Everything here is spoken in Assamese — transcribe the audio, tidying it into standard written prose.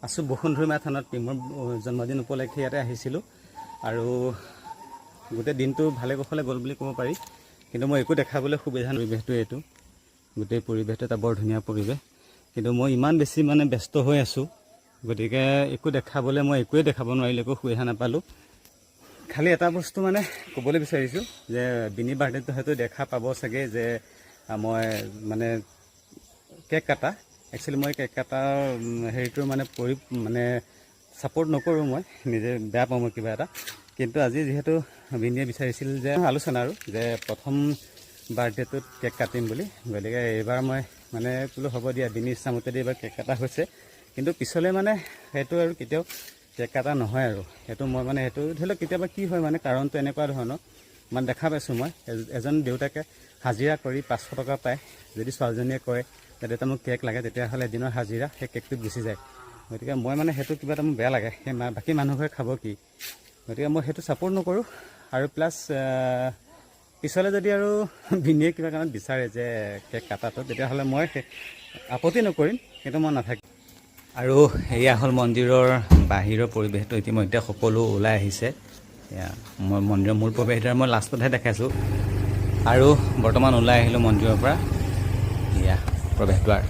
আছোঁ বসুন্ধৰা থানাত মোৰ জন্মদিন উপলক্ষে ইয়াতে আহিছিলোঁ আৰু গোটেই দিনটো ভালে কুশলে গ'ল বুলি ক'ব পাৰি কিন্তু মই একো দেখাবলৈ সুবিধা পৰিৱেশটো এইটো গোটেই পৰিৱেশটো এটা বৰ ধুনীয়া পৰিৱেশ কিন্তু মই ইমান বেছি মানে ব্যস্ত হৈ আছোঁ গতিকে একো দেখাবলৈ মই একোৱে দেখাব নোৱাৰিলোঁ একো সুবিধা নাপালোঁ খালি এটা বস্তু মানে ক'বলৈ বিচাৰিছোঁ যে বিনি বাৰ্থডেটো হয়তো দেখা পাব চাগে যে মই মানে কেক কাটা একচুৱেলি মই কেক কাটাৰ হেৰিটোৰ মানে ছাপোৰ্ট নকৰোঁ মই নিজে বেয়া পাওঁ মই কিবা এটা কিন্তু আজি যিহেতু বিনিয়ে বিচাৰিছিল যে আলোচনা আৰু যে প্ৰথম বাৰ্থডেটোত কেক কাটিম বুলি গতিকে এইবাৰ মই মানে বোলো হ'ব দিয়া বিনি ইচ্ছামতে এইবাৰ কেক কাটা হৈছে কিন্তু পিছলৈ মানে সেইটো আৰু কেতিয়াও কেক কাটা নহয় আৰু সেইটো মই মানে সেইটো ধৰি লওক কেতিয়াবা কি হয় মানে কাৰণটো এনেকুৱা ধৰণৰ মানে দেখা পাইছোঁ মই এজন দেউতাকে হাজিৰা কৰি 500 টকা পায় যদি ছোৱালীজনীয়ে কয় যে দেউতা মোক কেক লাগে তেতিয়াহ'লে এদিনৰ হাজিৰা সেই কেকটোত গুচি যায় গতিকে মই মানে সেইটো কিবা এটা মোৰ বেয়া লাগে সেই বাকী মানুহবোৰে খাব কি গতিকে মই সেইটো ছাপোৰ্ট নকৰোঁ আৰু প্লাছ পিছলৈ যদি আৰু বিনিয়ে কিবা কাৰণত বিচাৰে যে কেক কাটাটো তেতিয়াহ'লে মই আপত্তি নকৰিম কিন্তু মই নাথাকিম আৰু এয়া হ'ল মন্দিৰৰ বাহিৰৰ পৰিৱেশটো ইতিমধ্যে সকলো ওলাই আহিছে মই মন্দিৰৰ মূল প্ৰৱেশদ্বাৰ মই লাষ্টতহে দেখাইছোঁ আৰু বৰ্তমান ওলাই আহিলোঁ মন্দিৰৰ পৰা এয়া প্ৰৱেশদ্বাৰ